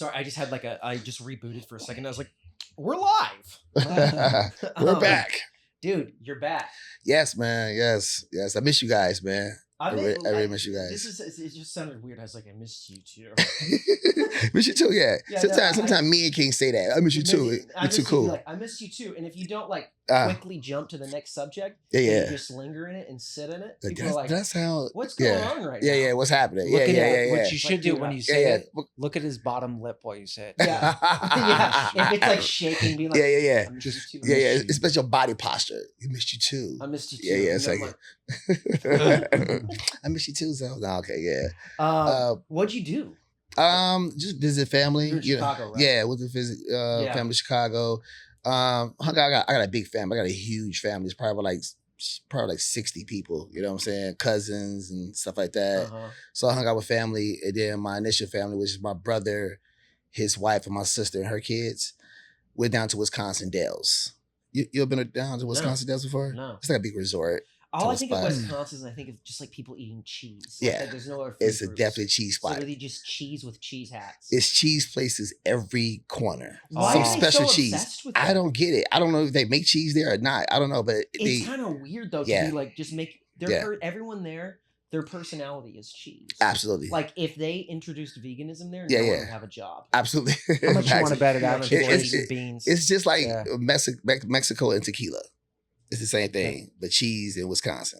Sorry, I just had I just rebooted for a second. I was like, we're live. We're back. Dude, you're back. Yes, man. Yes. I miss you guys, man. I really miss you guys. It just sounded weird. I was like, I missed you too. Miss you too, yeah. Yeah, sometimes me and King say that. I miss you too. You're too cool. I miss you too. And if you don't quickly jump to the next subject, you just linger in it and sit in it. People are like, that's how. What's going on right now? Yeah. What's happening? What Yeah. you should do when you say it, look at his bottom lip while you say it. Yeah. If it's like shaking, being like, yeah. I missed you too. Yeah. Especially your body posture. You missed you too. I missed you too. Yeah. It's like, I miss you too. So no, okay, yeah. What'd you do? Just visit family. You're in Chicago, right? Yeah, went to visit family in Chicago. I got a big family. I got a huge family. It's probably like 60 people. You know what I'm saying? Cousins and stuff like that. So I hung out with family, and then my initial family, which is my brother, his wife, and my sister and her kids, went down to Wisconsin Dells. You ever been down to Wisconsin Dells before? No. It's like a big resort. All I think of Wisconsin is I think of just like people eating cheese. There's no other food it's a groups. definitely cheese spot. So really just cheese with cheese hats. It's cheese places every corner. Why Some are they special so cheese. obsessed with that? I don't get it. I don't know if they make cheese there or not. I don't know, but it's kind of weird though to be like just make everyone there. Their personality is cheese. Absolutely. Like if they introduced veganism there, no one would have a job. Absolutely. How much you want to bet it out? It's just like Mexico and tequila. It's the same thing, but cheese in Wisconsin.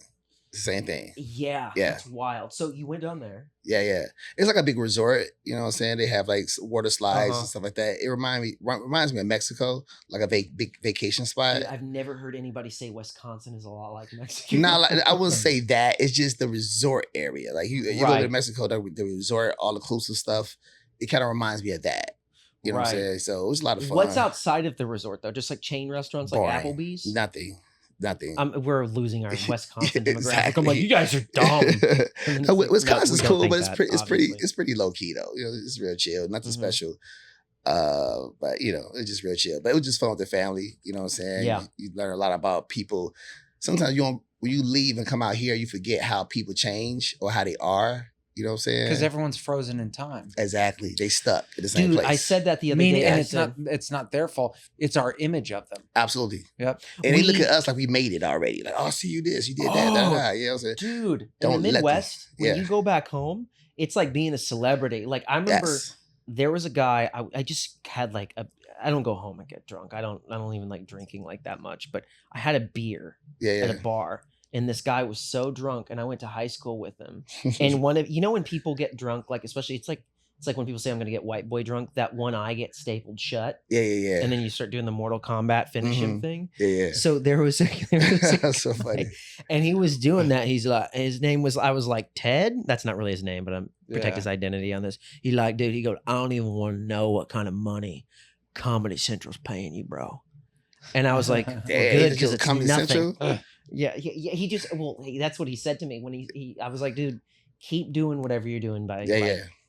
It's the same thing. Yeah. It's wild. So you went down there. Yeah. It's like a big resort. You know what I'm saying? They have like water slides and stuff like that. It reminds me of Mexico, like a big vacation spot. I've never heard anybody say Wisconsin is a lot like Mexico. I wouldn't say that. It's just the resort area. Like you go to Mexico, the resort, all inclusive stuff. It kind of reminds me of that. You know what I'm saying? So it was a lot of fun. What's outside of the resort though? Just like chain restaurants like Applebee's? Nothing. We're losing our Wisconsin demographic. I'm like, you guys are dumb. Wisconsin's cool, but it's pretty low key though. You know, it's real chill, nothing special. But you know, it's just real chill. But it was just fun with the family. You know what I'm saying? Yeah. You learn a lot about people. Sometimes when you leave and come out here, you forget how people change or how they are. You know what I'm saying? Because everyone's frozen in time. Exactly. They stuck in the same place. I said that the other day. And it's not their fault. It's our image of them. Absolutely. Yep. And they look at us like we made it already. Like, oh, see you this, you did that. You know what I'm saying? Dude, in the Midwest, when you go back home, it's like being a celebrity. Like I remember there was a guy, I just had like I don't go home and get drunk. I don't even like drinking like that much, but I had a beer at a bar. And this guy was so drunk, and I went to high school with him. And when people get drunk, like especially it's like when people say I'm gonna get white boy drunk, that one eye gets stapled shut. Yeah. And then you start doing the Mortal Kombat finish him thing. Yeah. So there was a That's so funny. And he was doing that. He's like, his name was, I was like, Ted. That's not really his name, but I'm protect his identity on this. He like, dude, he goes, I don't even want to know what kind of money Comedy Central's paying you, bro. And I was like, well, good, because it's Comedy nothing. Central? Yeah. He just, that's what he said to me when I was like, dude, keep doing whatever you're doing by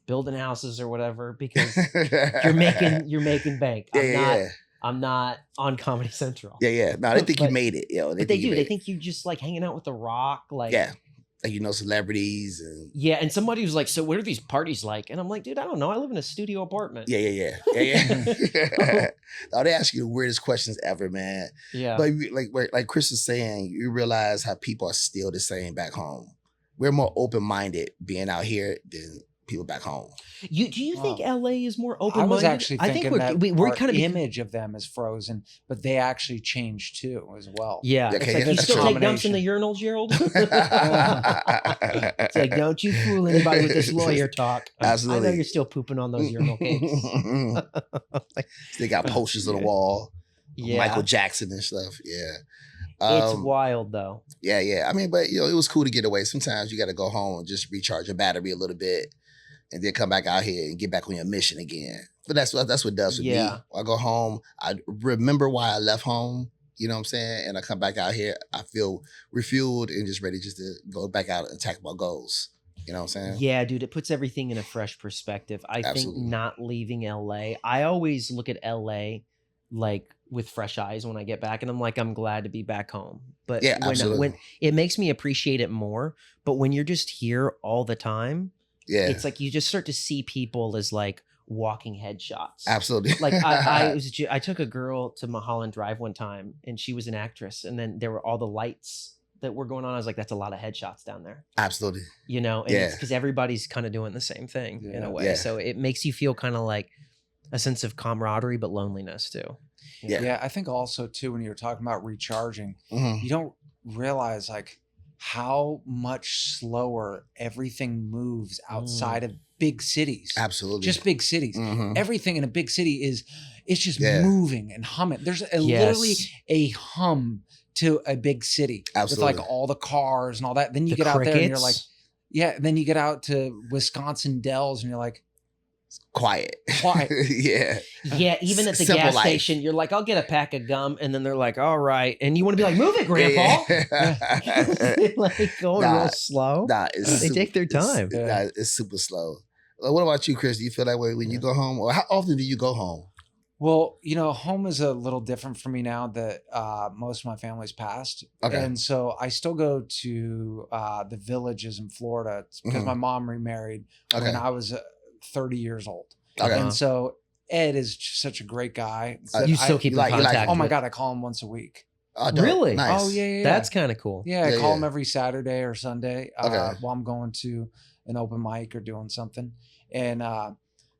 building houses or whatever, because you're making bank. I'm not on Comedy Central. Yeah. No, they think you made it. But they do. They think you just like hanging out with The Rock. Like, like, celebrities. And and somebody was like, so what are these parties like? And I'm like, dude, I don't know. I live in a studio apartment. Yeah. Oh, they ask you the weirdest questions ever, man. Yeah. But like Chris was saying, you realize how people are still the same back home. We're more open-minded being out here than people back home. Do you think LA is more open-minded? I was actually thinking we're kind of image of them is frozen, but they actually changed too as well. Yeah, it's like you still take dumps in the urinal, Gerald. It's like, don't you fool anybody with this lawyer talk. Absolutely, I know you're still pooping on those urinal cakes. They got posters on the wall. Michael Jackson and stuff. Yeah. It's wild though. Yeah. I mean, but it was cool to get away. Sometimes you got to go home and just recharge your battery a little bit, and then come back out here and get back on your mission again. But that's what it does for me. I go home, I remember why I left home. You know what I'm saying? And I come back out here, I feel refueled and just ready just to go back out and attack my goals. You know what I'm saying? Yeah, dude, it puts everything in a fresh perspective. I think not leaving LA, I always look at LA like with fresh eyes when I get back, and I'm like, I'm glad to be back home. But when it makes me appreciate it more. But when you're just here all the time, it's like you just start to see people as like walking headshots. Absolutely. Like I took a girl to Mulholland Drive one time, and she was an actress, and then there were all the lights that were going on. I was like, that's a lot of headshots down there. Absolutely. You know, and it's because everybody's kind of doing the same thing in a way. Yeah. So it makes you feel kind of like a sense of camaraderie, but loneliness too. Yeah. Yeah, I think also too, when you're talking about recharging, you don't realize like how much slower everything moves outside of big cities. Absolutely. Just big cities. Everything in a big city it's just moving and humming. There's literally a hum to a big city. Absolutely. With like all the cars and all that. Then you get out there and you're like, then you get out to Wisconsin Dells and you're like, quiet. Yeah, even at the Simple gas life. station, you're like, I'll get a pack of gum, and then they're like, all right, and you want to be like, move it, Grandpa. Like going real slow. They take their time. It's super slow. What about you, Chris? Do you feel that way when you go home, or how often do you go home? Well, you know, home is a little different for me now that most of my family's passed. Okay. And so I still go to the villages in Florida because my mom remarried when I was 30 years old. Okay. And so Ed is just such a great guy. You still keep in contact. Oh my God, I call him once a week. Really? Nice. Oh, yeah. That's kind of cool. Yeah, I call him every Saturday or Sunday Okay. while I'm going to an open mic or doing something. And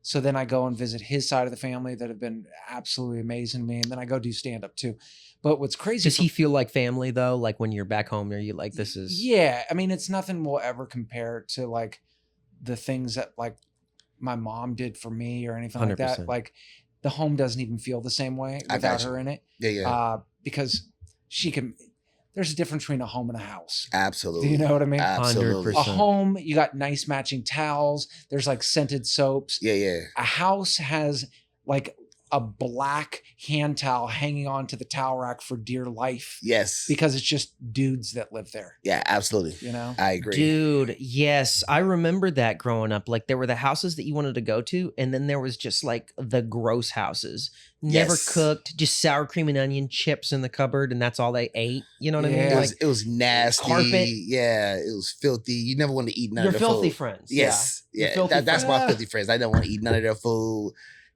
so then I go and visit his side of the family that have been absolutely amazing to me. And then I go do stand up too. But what's crazy. Does he feel like family though? Like when you're back home, are you like, this is. Yeah. I mean, it's nothing will ever compare to like the things that like my mom did for me or anything like 100%. that. Like the home doesn't even feel the same way without her in it. Yeah. Because there's a difference between a home and a house. Absolutely. Do you know what I mean? Absolutely. 100%. A home, you got nice matching towels. There's like scented soaps. Yeah. A house has like a black hand towel hanging onto the towel rack for dear life. Yes. Because it's just dudes that live there. Yeah, absolutely. You know? I agree. Dude, yes. I remember that growing up. Like there were the houses that you wanted to go to, and then there was just like the gross houses. Never cooked, just sour cream and onion chips in the cupboard, and that's all they ate. You know what I mean? It was nasty. Carpet. Yeah, it was filthy. You never want to eat none Your of their filthy food. friends. Yes. Your Yeah. filthy That's my friends. filthy friends. I don't want to eat none of their food.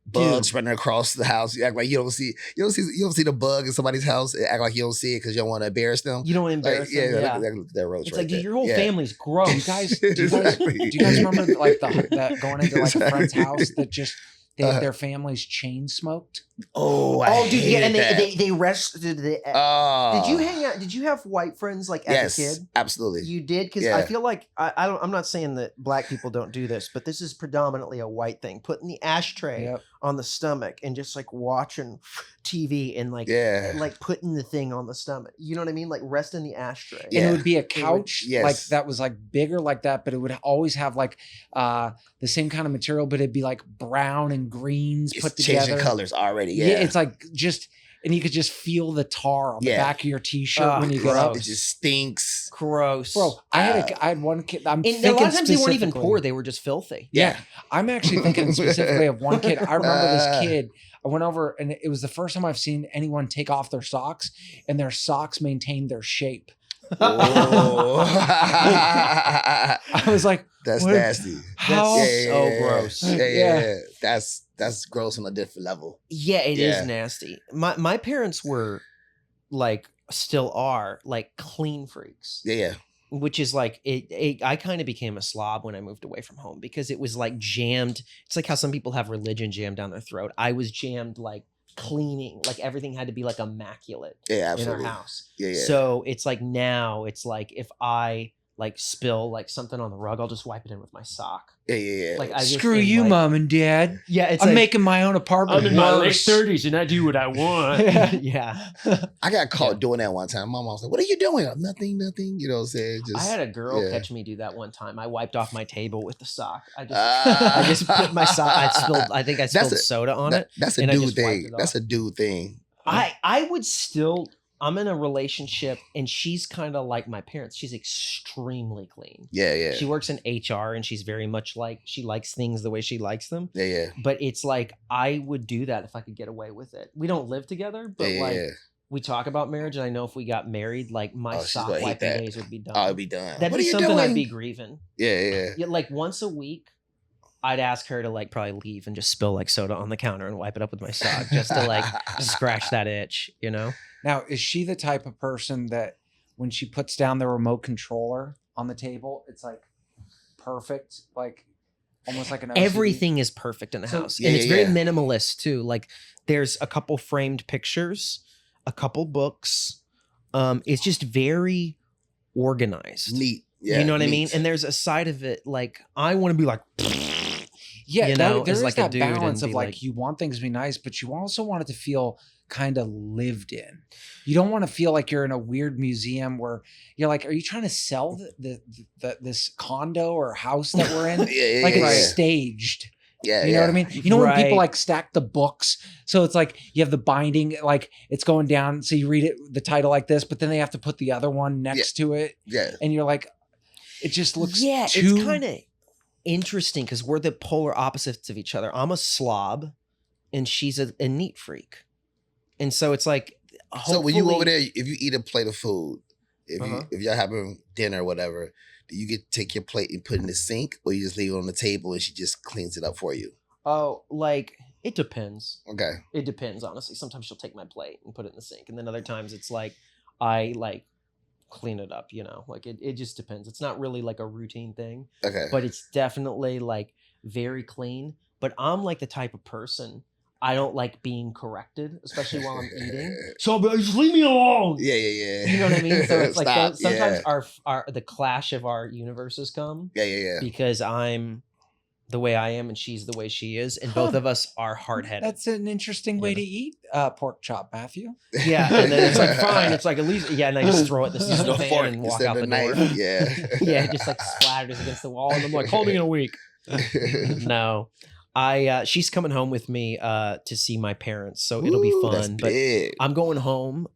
Bugs running across the house. You act like you don't see the bug in somebody's house. And act like you don't see it because you don't want to embarrass them. You don't want to embarrass them. Look at that roach. It's right like, dude, there. your whole family's gross. Do you guys remember like that going into like a friend's house that just their family's chain smoked? Oh, dude, yeah, and they rested. Did you hang out? Did you have white friends like as a kid? Absolutely. You did, because I feel like I'm not saying that black people don't do this, but this is predominantly a white thing. Putting the ashtray on the stomach and just like watching TV and like putting the thing on the stomach. You know what I mean? Like resting the ashtray. And it would be a couch like that was like bigger like that, but it would always have like the same kind of material, but it'd be like brown and greens put together. Changing colors already. Yeah, it's like just, and you could just feel the tar on the back of your t-shirt when you get up. It just stinks. Gross. Bro, I had one kid. And a lot of times they weren't even poor; they were just filthy. Yeah, I'm actually thinking specifically of one kid. I remember this kid. I went over, and it was the first time I've seen anyone take off their socks, and their socks maintained their shape. I was like, that's nasty. How so gross. Yeah. That's gross on a different level. Yeah, it is nasty. My parents were like, still are like clean freaks. Yeah. Which is like I kind of became a slob when I moved away from home because it was like jammed. It's like how some people have religion jammed down their throat. I was jammed like cleaning, like everything had to be like immaculate in our house. Yeah. So it's like now it's like if I like spill like something on the rug, I'll just wipe it in with my sock. Yeah. Like I screw you, like, mom and dad. Yeah, it's I'm like, making my own apartment. I'm in my late 30s and I do what I want. Yeah. I got caught doing that one time. My mom was like, "What are you doing?" I'm, nothing. You know what I'm saying? I had a girl catch me do that one time. I wiped off my table with the sock. I just put my sock. I spilled soda on it. That's a dude thing. That's a dude thing. I would still. I'm in a relationship and she's kind of like my parents. She's extremely clean. Yeah. She works in HR and she's very much like, she likes things the way she likes them. Yeah. But it's like, I would do that if I could get away with it. We don't live together, but we talk about marriage. And I know if we got married, like my sock wiping days would be done. Oh, it'd be done. That'd be something I'd be grieving. Yeah. Like once a week, I'd ask her to like probably leave and just spill like soda on the counter and wipe it up with my sock just to like scratch that itch, you know? Now, is she the type of person that when she puts down the remote controller on the table, it's like perfect, like almost like an OCD? Everything is perfect in the house. Yeah, and it's yeah, very yeah. minimalist too. Like there's a couple framed pictures, a couple books. It's just very organized. Neat. Yeah, you know what I mean? neat. And there's a side of it like I want to be like Yeah, you know, there as is like a that dude balance and of be like like- you want things to be nice, but you also want it to feel kind of lived in. You don't want to feel like you're in a weird museum where you're like, are you trying to sell this condo or house that we're in? Yeah, Like yeah, it's yeah. staged. Yeah, You know what I mean? You know when people Right. like stack the books, so it's like you have the binding, like it's going down, so you read it the title like this, but then they have to put the other one next to it, Yeah. and you're like, it just looks yeah, too. it's kind of interesting because we're the polar opposites of each other. I'm a slob and she's a neat freak. And so it's like So when you hopefully- over there, if you eat a plate of food, Uh-huh. if y'all having dinner or whatever, do you get to take your plate and put it in the sink, or you just leave it on the table and she just cleans it up for you? Oh, like it depends. Okay. It depends, honestly. Sometimes she'll take my plate and put it in the sink, and then other times it's like I like clean it up. You know, like it just depends. It's not really like a routine thing, Okay. but it's definitely like very clean. But I'm like the type of person I don't like being corrected, especially while I'm eating. So I'll be like, just leave me alone. Yeah, yeah, yeah. You know what I mean? So it's like Stop. those, sometimes Yeah. our the clash of our universes come Yeah, yeah, yeah. because I'm the way I am and she's the way she is, and both Huh. of us are hard headed. That's an interesting way Yeah. to eat pork chop, Matthew. Yeah, and then it's like fine. It's like at least and I just throw it in the Use seasoning the pan fork and walk instead out of the a door. knife. Yeah. Yeah, it just like splatters against the wall, and I'm like, call me in a week. No, she's coming home with me to see my parents, so it'll be Ooh, that's fun. But big. I'm going home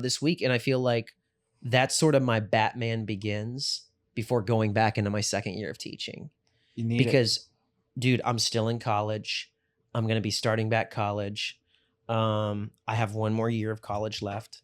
this week, and I feel like that's sort of my Batman Begins before going back into my second year of teaching. You need it. Because, dude, I'm still in college. I'm gonna be starting back college. I have one more year of college left,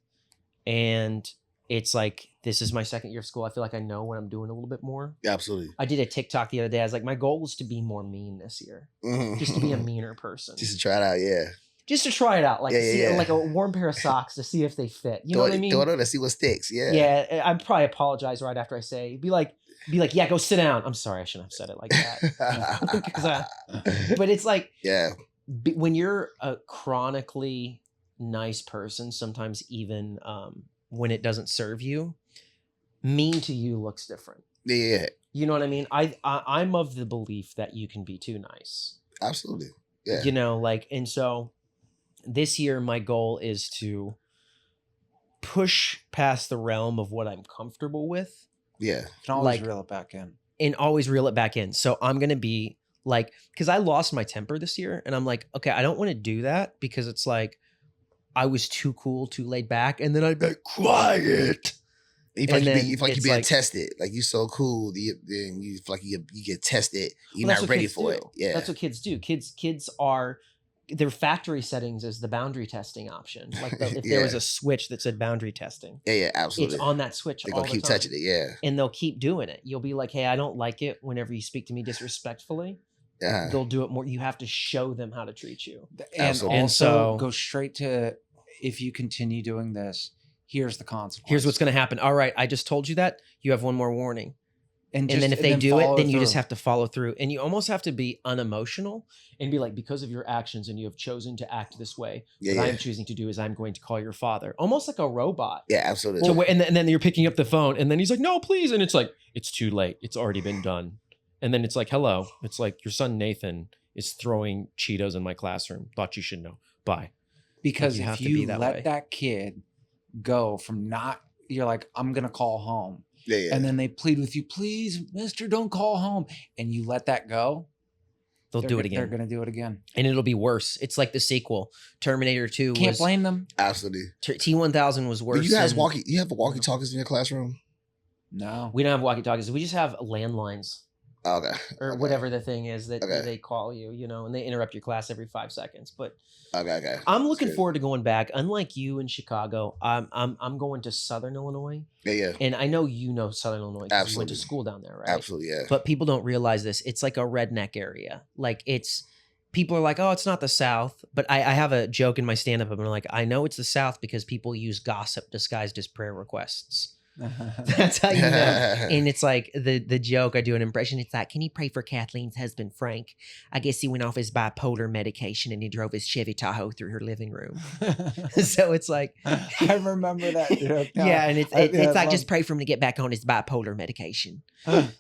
and it's like this is my second year of school. I feel like I know what I'm doing a little bit more. Absolutely. I did a TikTok the other day. I was like, my goal is to be more mean this year, just to be a meaner person, Just to try it out, yeah. just to try it out, like Yeah, see, yeah, yeah. like a warm pair of socks to see if they fit. You know Throw what I it- mean? Throw it on and see what sticks. Yeah. Yeah, I'd probably apologize right after I say, be like, yeah, go sit down. I'm sorry, I shouldn't have said it like that. 'Cause but it's like Yeah. when you're a chronically nice person, sometimes even when it doesn't serve you, mean to you looks different. Yeah. You know what I mean? I'm of the belief that you can be too nice. Absolutely. Yeah. You know, like, and so this year my goal is to push past the realm of what I'm comfortable with Yeah. You can always like- reel it back in. and always reel it back in. So I'm going to be like, because I lost my temper this year, and I'm like, okay, I don't want to do that because it's like I was too cool, too laid back, and then I'd be like, quiet. You feel And like, then you feel like it's you're being like- tested. Like you so cool, then you feel like you get tested. You're Well, that's not what ready kids for do. it. Yeah. That's what kids do. Kids are their factory settings is the boundary testing option. Like if there was Yeah. a switch that said boundary testing, Yeah, absolutely. it's on that switch They're all gonna the keep time. touching it. Yeah. And they'll keep doing it. You'll be like, hey, I don't like it whenever you speak to me disrespectfully. Yeah. They'll do it more. You have to show them how to treat you. And Absolutely. And also so- go straight to, if you continue doing this, here's the consequence. Here's what's going to happen. All right, I just told you that. You have one more warning. And And then if they do follow it, then you just through. have to follow through. And you almost have to be unemotional and be like, because of your actions and you have chosen to act this way, Yeah. what Yeah. I'm choosing to do is I'm going to call your father. Almost like a robot. Yeah. Absolutely. So, and then you're picking up the phone and then he's like, no, please. And it's like, it's too late. It's already been done. And then it's like, hello. It's like your son Nathan is throwing Cheetos in my classroom. Thought you should know. Bye. Because you if have to you be that let way. that kid go from not, you're like, I'm going to call home. yeah. Yeah. And then they plead with you, please, mister, don't call home. And you let that go. They'll do it They're again. going to do it again. And it'll be worse. It's like the sequel. Terminator 2 Can't was blame them. Absolutely. T-1000 was worse. Do you guys than- you have walkie talkies in your classroom? No. We don't have walkie-talkies. We just have landlines. Okay. or Okay. whatever the thing is that Okay. they call you, you know, and they interrupt your class every 5 seconds. But Okay. I'm That's looking good. forward to going back. Unlike you in Chicago, I'm going to Southern Illinois, Yeah. and I know you know Southern Illinois because you went to Absolutely. school down there, right? Absolutely. Yeah. But people don't realize this. It's like a redneck area. Like it's people are like, oh, it's not the South. But I have a joke in my stand-up. I'm like, I know it's the South because people use gossip disguised as prayer requests. That's how you know. And it's like the joke, I do an impression. It's like, can you pray for Kathleen's husband, Frank? I guess he went off his bipolar medication and he drove his Chevy Tahoe through her living room. So it's like, I remember that joke. yeah, and it's like, just pray for him to get back on his bipolar medication.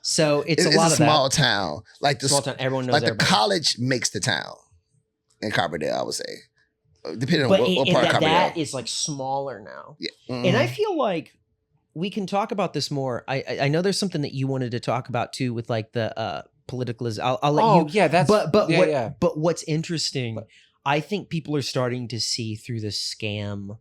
So it's a lot of small that. town. Like the Small town. Everyone knows like the everybody. college makes the town in Carbondale, I would say. Depending on But what part of Carbondale. that is like smaller now. Yeah. And I feel like we can talk about this more. I know there's something that you wanted to talk about too with like the politicalism. I'll let you. Yeah, that's But what's interesting, I think people are starting to see through the scam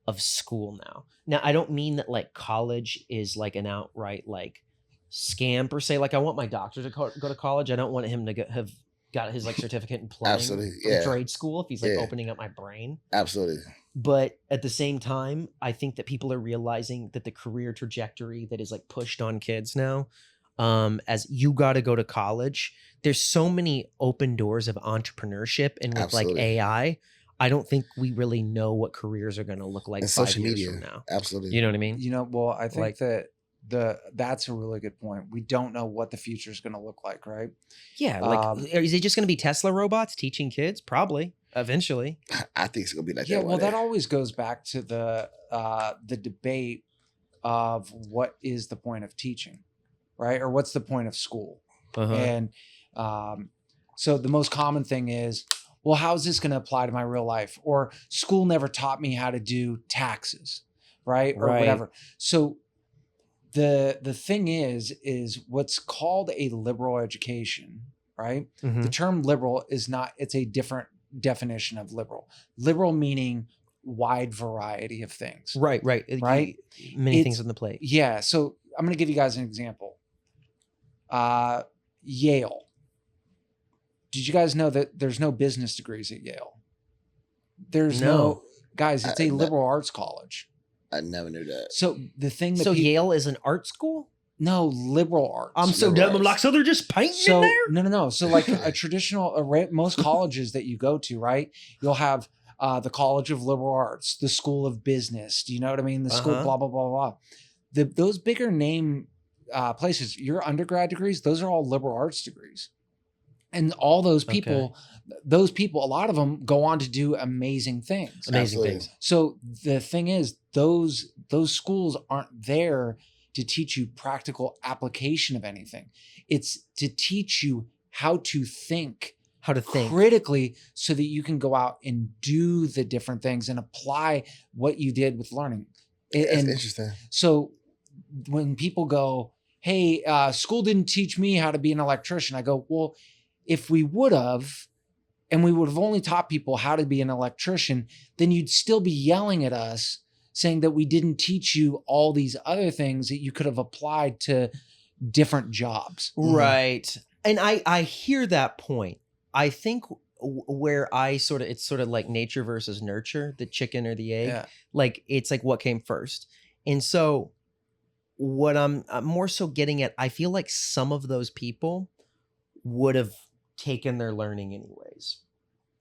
of school now. Now, I don't mean that like college is like an outright like scam per se. Like I want my doctor to go to college. I don't want him to have got his like certificate in plumbing Absolutely, from yeah. trade school if he's like Yeah. opening up my brain. Absolutely. But at the same time, I think that people are realizing that the career trajectory that is like pushed on kids now, as you got to go to college, there's so many open doors of entrepreneurship, and with like Absolutely. AI, I don't think we really know what careers are going to look like And 5 social years media. from now. Absolutely. You know what I mean? You know, well, I think Like- that that's a really good point. We don't know what the future is going to look like, right? Yeah. Like, is it just going to be Tesla robots teaching kids? Probably. Eventually. I think it's gonna be like Yeah, that. well, one that day. always goes back to the debate of what is the point of teaching, right? Or what's the point of school? Uh-huh. And so the most common thing is, well, how is this going to apply to my real life? Or school never taught me how to do taxes, right? Or Right. whatever. So the thing is what's called a liberal education, right? Mhm. The term liberal is not, it's a different definition of liberal. Liberal meaning wide variety of things. Right. Right? Many It's- things on the plate. Yeah. So I'm going to give you guys an example. Yale. Did you guys know that there's no business degrees at Yale? There's no guys, it's a liberal arts college. I never knew that. So the thing that So Yale is an art school? no, liberal arts. I'm so Liberal dumb. I'm like, arts. so they're just painting So in there? no. So like a traditional, most colleges that you go to, right? You'll have the College of Liberal Arts, the School of Business. Do you know what I mean? The school, Uh-huh. blah blah blah blah. Those bigger name places, your undergrad degrees, those are all liberal arts degrees, and all those people, a lot of them go on to do amazing things. Amazing Absolutely. things. So the thing is, those schools aren't there to teach you practical application of anything. It's to teach you how to think How to think. critically so that you can go out and do the different things and apply what you did with learning. That's And interesting. so when people go, hey, school didn't teach me how to be an electrician, I go, well, if we would have, and we would have only taught people how to be an electrician, then you'd still be yelling at us saying that we didn't teach you all these other things that you could have applied to different jobs. Right. And I hear that point. I think where it's sort of like nature versus nurture, the chicken or the egg. Yeah. Like it's like what came first. And so what I'm more so getting at, I feel like some of those people would have taken their learning anyways.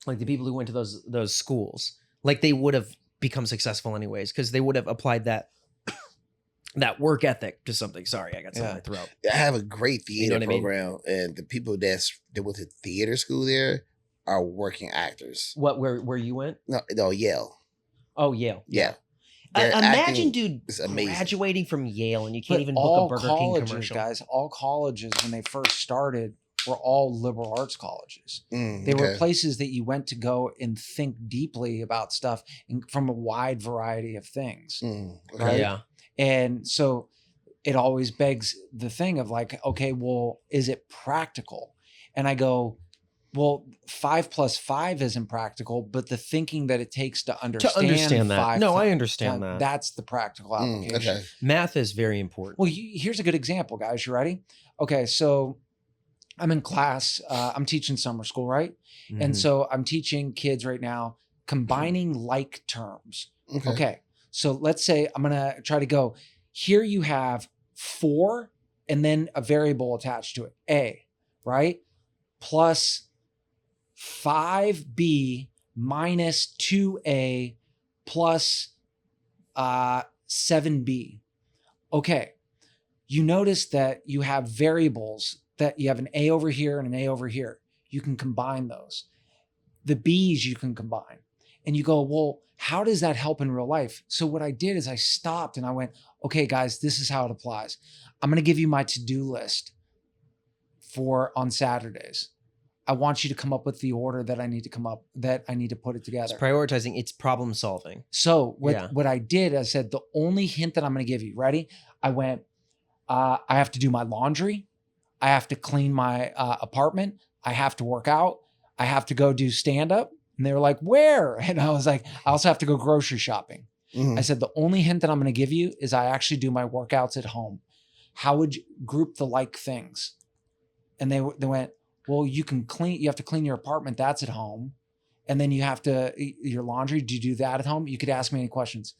Like the people who went to those schools, like they would have become successful anyways because they would have applied that work ethic to something. Sorry, I got something in my throat. I have a great theater what I mean? program, and the people that went to theater school there are working actors. What where you went? No, Yale. Oh, Yale. Yeah. I, Their imagine, acting dude, is amazing. graduating from Yale and you can't But even book all a Burger King colleges, commercial. guys, all colleges when they first started were all liberal arts colleges. They were Okay. places that you went to go and think deeply about stuff and from a wide variety of things. Okay. Right? Yeah. And so it always begs the thing of like, okay, well, is it practical? And I go, well, 5 + 5 isn't practical, but the thinking that it takes to understand, that. 5 No, + I understand that. That's the practical application. Okay. Math is very important. Well, here's a good example, guys. You ready? Okay, so I'm in class. I'm teaching summer school, right? And so I'm teaching kids right now combining like terms. Okay. So let's say I'm going to try to go, here you have 4 and then a variable attached to it, A, right? Plus 5B minus 2A plus 7B. Okay. You notice that you have variables, that you have an A over here and an A over here. You can combine those. The B's you can combine. And you go, well, how does that help in real life? So what I did is I stopped and I went, okay, guys, this is how it applies. I'm going to give you my to-do list for on Saturdays. I want you to come up with the order that I need to put it together. It's prioritizing. It's problem solving. So what I did, I said, the only hint that I'm going to give you, ready? I went, I have to do my laundry. I have to clean my apartment. I have to work out. I have to go do stand-up. And they were like, where? And I was like, I also have to go grocery shopping. I said, the only hint that I'm going to give you is I actually do my workouts at home. How would you group the like things? And they went, well, you have to clean your apartment. That's at home. And then you have to, your laundry, do you do that at home? You could ask me any questions.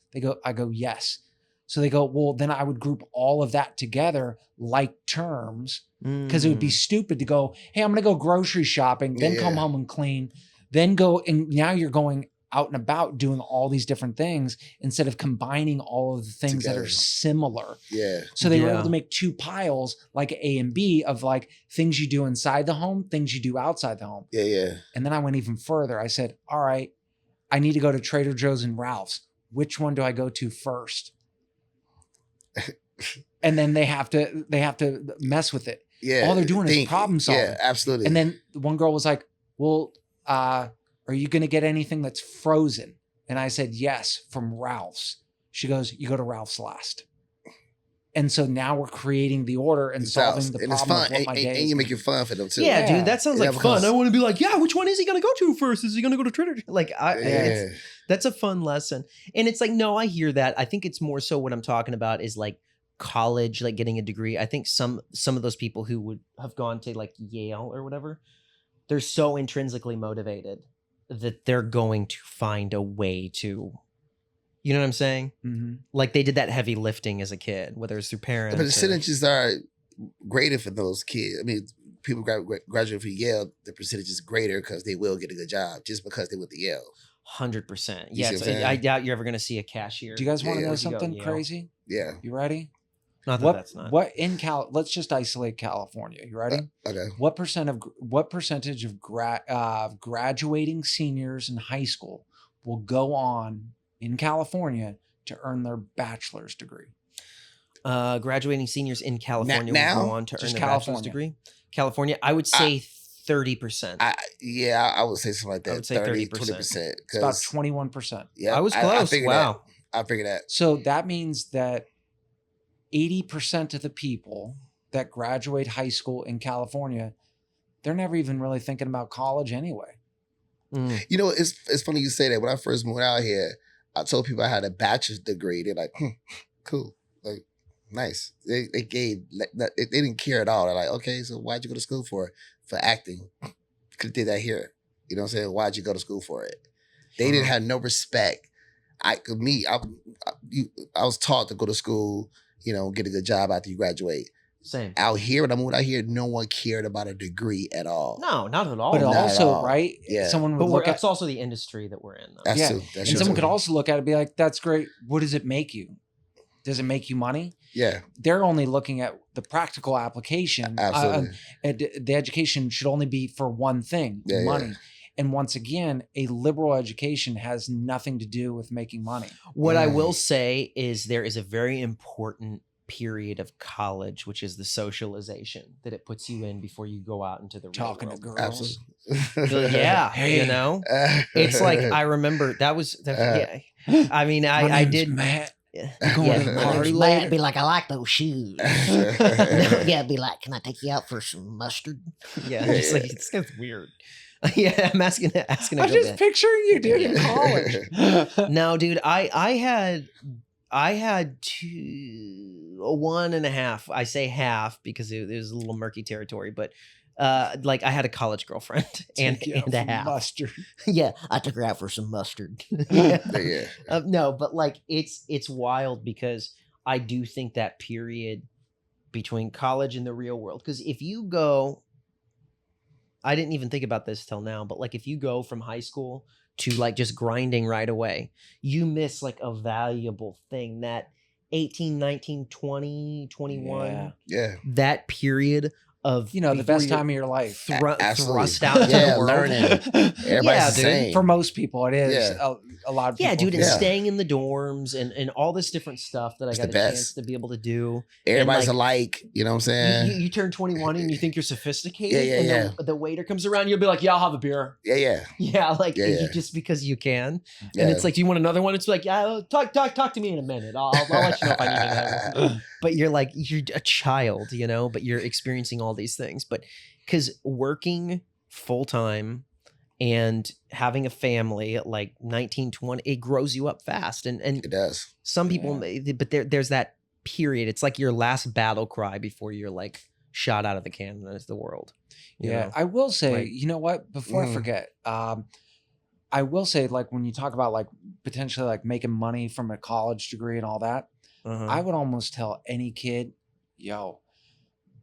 I go, yes. So they go, well, then I would group all of that together like terms, because it would be stupid to go, hey, I'm going to go grocery shopping, then come home and clean, then go. And now you're going out and about doing all these different things instead of combining all of the things together that are similar. Yeah. So they were able to make 2 piles like A and B of like things you do inside the home, things you do outside the home. Yeah. And then I went even further. I said, all right, I need to go to Trader Joe's and Ralph's. Which one do I go to first? And then they have to mess with it. Yeah. All they're doing is problem solving. Yeah, absolutely. And then one girl was like, well, are you going to get anything that's frozen? And I said, yes, from Ralph's. She goes, you go to Ralph's last. And so now we're creating the order and solving the problem. It's fun. Of what my day and you make it fun for them too. Yeah, dude, that sounds like fun. I want to be like, yeah, which one is he going to go to first? Is he going to go to Trader? Like, that's a fun lesson. And it's like, no, I hear that. I think it's more so what I'm talking about is like college, like getting a degree. I think some of those people who would have gone to like Yale or whatever, they're so intrinsically motivated that they're going to find a way to, you know what I'm saying? Mm-hmm. Like they did that heavy lifting as a kid, whether it's through parents. But the percentages are greater for those kids. I mean, people graduate from Yale, the percentage is greater because they will get a good job just because they went to Yale. 100%. Yeah, I doubt you're ever going to see a cashier. Do you guys want to know something crazy? Yeah. You ready? Not that that's not. What in let's just isolate California. You ready? Okay. What percentage of graduating seniors in high school will go on in California to earn their bachelor's degree? Graduating seniors in California will go on to earn their bachelor's degree. California, I would say 30%. I would say something like that. I would say 30%. 20%. It's about 21%. Yeah, I was close. Wow. I figured that. So that means that 80% of the people that graduate high school in California, they're never even really thinking about college anyway. You know, it's funny you say that. When I first moved out here, I told people I had a bachelor's degree. They're like, cool. Like, nice. They didn't care at all. They're like, okay, so why'd you go to school for acting? Could have did that here. You know what I'm saying? Why'd you go to school for it? They didn't have no respect. I was taught to go to school, you know, get a good job after you graduate. Same. Out here, when I moved out here, no one cared about a degree at all. No, not at all. But not also, right? Yeah. Someone would look at. It's also the industry that we're in, though. That's true. And someone could also look at it and be like, that's great. What does it make you? Does it make you money? Yeah. They're only looking at the practical application. Absolutely. The education should only be for one thing, money. Yeah. And once again, a liberal education has nothing to do with making money. What I will say is there is a very important period of college, which is the socialization that it puts you in before you go out into the real world. To girls. Absolutely. Yeah. Hey. You know, it's like, I remember yeah. I mean, I did. Matt. Matt be like, I like those shoes. Yeah, be like, can I take you out for some mustard? Yeah, just like, it's kind of weird. Yeah, I'm asking. I'm just picturing you, dude, in college. No, dude, I had 1.5. I say half because it was a little murky territory, but Like I had a college girlfriend and Take you out a for half. mustard. Yeah, I took her out for some mustard. Yeah. No, but like it's wild because I do think that period between college and the real world. Because if you go, I didn't even think about this till now, but like if you go from high school to like just grinding right away, you miss like a valuable thing that 18, 19, 20, 21, Yeah. Yeah. that period of The before best you're time of your life. Absolutely. thrust out into Yeah, the world. learning. Everybody's Yeah, the dude. same. For most people, it is. Yeah. A lot of people. Yeah, dude, and Yeah. staying in the dorms and all this different stuff that It's I got the a chance best. to be able to do. Everybody's like, alike. You know what I'm saying? You turn 21 and you think you're sophisticated, Yeah, and the waiter comes around, you'll be like, "Yeah, I'll have a beer." yeah. Yeah, like Yeah, yeah. just because you can, Yeah. and it's like, "Do you want another one?" It's like, "Yeah, talk to me in a minute. I'll let you know if I need another one." But you're like, you're a child, but you're experiencing all these things. But because working full time and having a family at like 19, 20, it grows you up fast. And It does. some people, but there's that period. It's like your last battle cry before you're like shot out of the cannon as the world. you Yeah, know? I will say, Like- you know what? Before I Mhm. forget, I will say, like when you talk about like potentially like making money from a college degree and all that, Uh-huh. I would almost tell any kid, yo,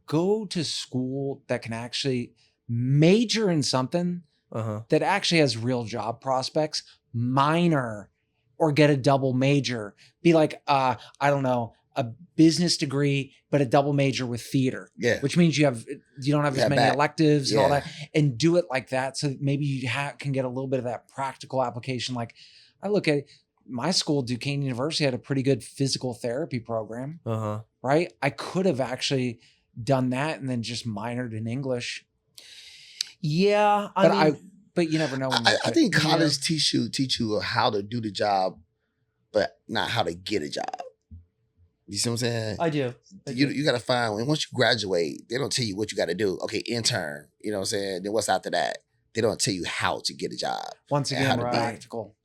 go to school that can actually major in something Uh-huh. that actually has real job prospects, minor or get a double major. Be like, I don't know, a business degree, but a double major with theater, Yeah. which means you don't have as Yeah, many back. electives and all Yeah. that, and do it like that. So maybe you can get a little bit of that practical application. Like I look at my school, Duquesne University, had a pretty good physical therapy program, Uh-huh. right? I could have actually done that and then just minored in English. Yeah, But you never know. When I you think college teach you how to do the job, but not how to get a job. You see what I'm saying? I do. You got to find, once you graduate, they don't tell you what you got to do. Okay, intern. You know what I'm saying? Then what's after that? They don't tell you how to get a job. once and again how to be. practical.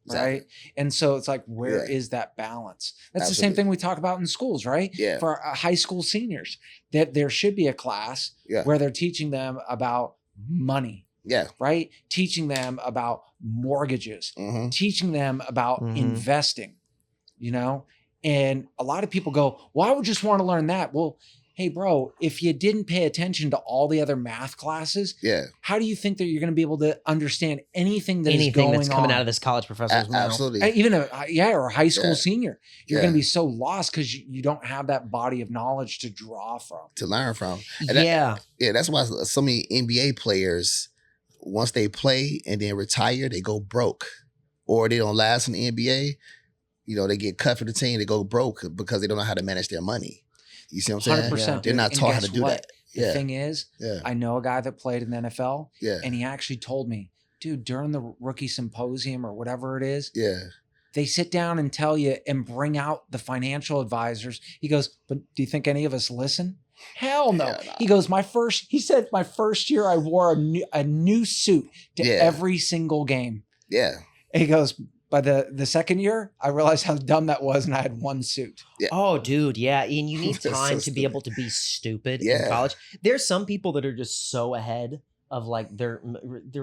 Exactly. Right. And so it's like, where is Yeah. that balance? That's the same Absolutely. thing we talk about in schools, right? Yeah. For high school seniors, that there should be a class Yeah. where they're teaching them about money, Yeah. right? Teaching them about mortgages, Mm-hmm. teaching them about Mhm. investing, And a lot of people go, well, I would just want to learn that. Well, hey, bro, if you didn't pay attention to all the other math classes, Yeah. how do you think that you're going to be able to understand anything that is Anything going that's coming on? out of this college professor's mouth. Absolutely. Even or a high school Yeah. senior, you're Yeah. going to be so lost because you don't have that body of knowledge to draw from. To learn from. And that- Yeah. Yeah, that's why so many NBA players, once they play and then retire, they go broke. Or they don't last in the NBA. They get cut for the team, they go broke because they don't know how to manage their money. You see what I'm saying? 100%. They're not And taught how guess to do what? that. The Yeah. thing is, Yeah. I know a guy that played in the NFL, Yeah. and he actually told me, dude, during the rookie symposium or whatever it is, Yeah. they sit down and tell you and bring out the financial advisors. He goes, but do you think any of us listen? Hell no. Hell no. He goes, he said, my first year I wore a new suit to Yeah. every single game. Yeah. And he goes, by the second year, I realized how dumb that was, and I had one suit. Oh, dude, yeah. And you need That's so time to be stupid. able to be stupid Yeah. in college. There's some people that are just so ahead of like their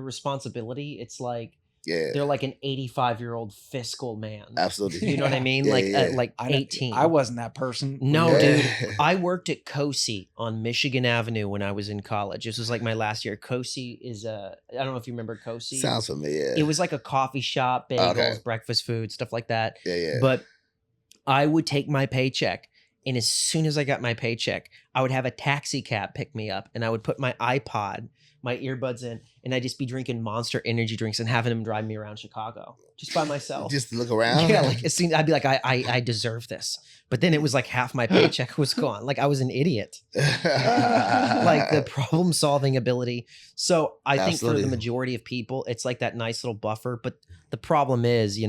responsibility. It's like Yeah. they're like an 85-year-old fiscal man. Absolutely. You know what I Yeah. mean? Yeah, Like yeah. at like I don't- 18. I wasn't that person. No, Yeah. dude. I worked at Cosi on Michigan Avenue when I was in college. This was like my last year. Cosi is I don't know if you remember Cosi. Sounds familiar. It was like a coffee shop, bagels, Okay. breakfast food, stuff like that. Yeah. But I would take my paycheck, and as soon as I got my paycheck, I would have a taxi cab pick me up, and I would put my iPod, my earbuds in, and I'd just be drinking Monster energy drinks and having them drive me around Chicago just by myself. Just to look around. Yeah, like as soon I'd be like, I deserve this. But then it was like half my paycheck was gone. Like I was an idiot. Like the problem solving ability. So I think for Absolutely. the majority of people, it's like that nice little buffer. But the problem is,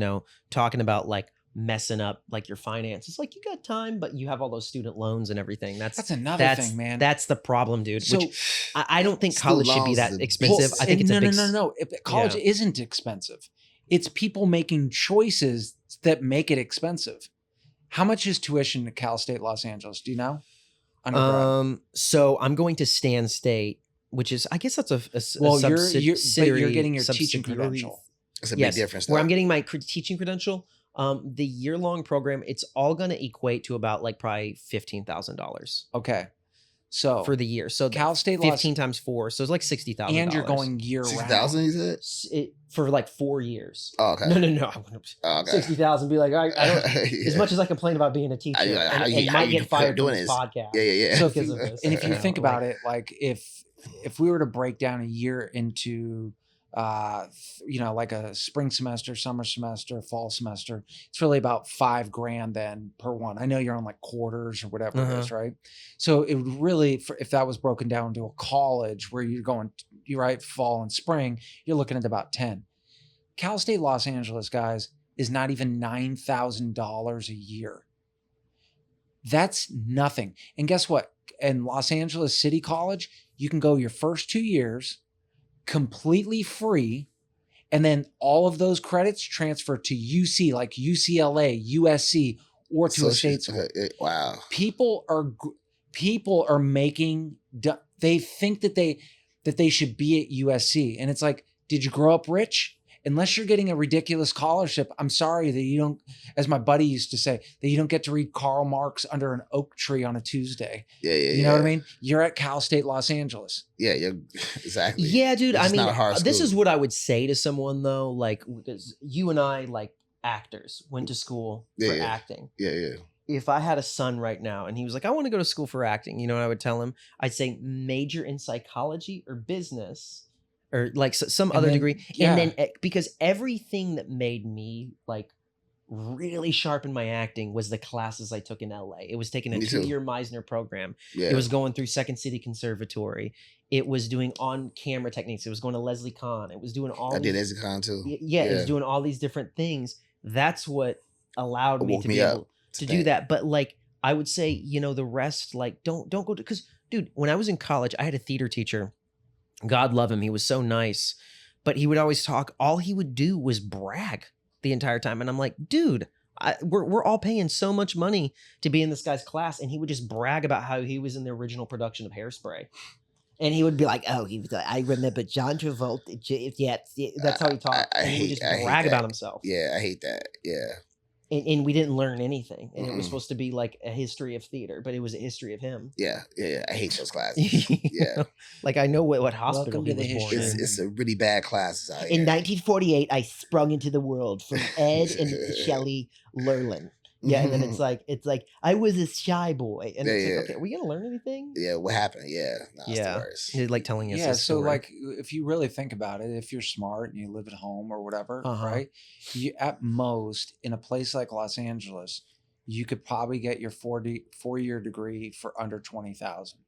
talking about like messing up like your finances. Like you got time, but you have all those student loans and everything. That's another thing, man. That's the problem, dude. So- which I don't think Student college should be loans that is a expensive. beast. I think it's no, a big no. College isn't expensive. It's people making choices that make it expensive. How much is tuition at Cal State Los Angeles? Do you know? Undergrad. So I'm going to Stan State which is I guess that's a Well, you're subsidiary. getting your teaching subsidiary- credential. It's a big difference. Where though. I'm getting my teaching credential. The year-long program, it's all going to equate to about like probably $15,000 Okay. So for the year. So Cal State 15 times 4, so it's like $60,000. and you're going year round. 60,000, you said? For like 4 years. Oh, okay. No. Oh, okay. 60,000. Be like, I don't. Yeah. As much as I complain about being a teacher, How and you might get fired doing doing this this? podcast. Yeah. So because of this. And if you know, think like- about it, like if we were to break down a year into like a spring semester, summer semester, fall semester, it's really about $5,000 then per one. I know you're on like quarters or whatever it is, right? So it would really, if that was broken down to a college where you're going, fall and spring, you're looking at about 10. Cal State Los Angeles, guys, is not even $9,000 a year. That's nothing. And guess what? In Los Angeles City College, you can go your first 2 years completely free, and then all of those credits transfer to UC, like UCLA, USC, or to a state school. Wow. People are making. They think that they should be at USC, and it's like, did you grow up rich? Unless you're getting a ridiculous scholarship, I'm sorry that you don't, as my buddy used to say, that you don't get to read Karl Marx under an oak tree on a Tuesday. Yeah. You know what I mean? You're at Cal State Los Angeles. Yeah, exactly. Yeah, dude. It's I mean, not a hard this school. is what I would say to someone though, like because you and I, like actors, went to school for acting. Yeah. If I had a son right now and he was like, I want to go to school for acting, you know what I would tell him? I'd say major in psychology or business or like some other degree. Yeah. And then because everything that made me like really sharpen my acting was the classes I took in LA. It was taking a Me too. 2-year Meisner program. Yeah. It was going through Second City Conservatory. It was doing on-camera techniques. It was going to Leslie Kahn. It was doing all I these, did EZCon too. Yeah, it was doing all these different things. That's what allowed me Woke to me be up able to do that. But like I would say, you know, the rest, like don't go to, because dude, when I was in college, I had a theater teacher. God love him. He was so nice, but he would always talk. All he would do was brag the entire time. And I'm like, dude, we're all paying so much money to be in this guy's class. And he would just brag about how he was in the original production of Hairspray. And he would be like, "Oh, he was. I remember John Travolta. Yeah, That's how he talked. I And he would hate- just I hate brag that. about himself. Yeah, I hate that. Yeah. And we didn't learn anything. And it was Mm-mm. supposed to be like a history of theater, but it was a history of him. Yeah. I hate those classes. Yeah. Like I know what hospital Welcome he to the was born history. in. It's a really bad classes out In here. 1948, I sprung into the world from Ed and Shelley Lerlin. Yeah, and then it's like I was a shy boy, and it's Yeah. like, okay, are we gonna learn anything? Yeah, what happened? Yeah. No, it's Yeah. the worst. He like telling us. Yeah, his so story. like if you really think about it, if you're smart and you live at home or whatever, right? You at most in a place like Los Angeles, you could probably get your 4-year degree for under 20,000.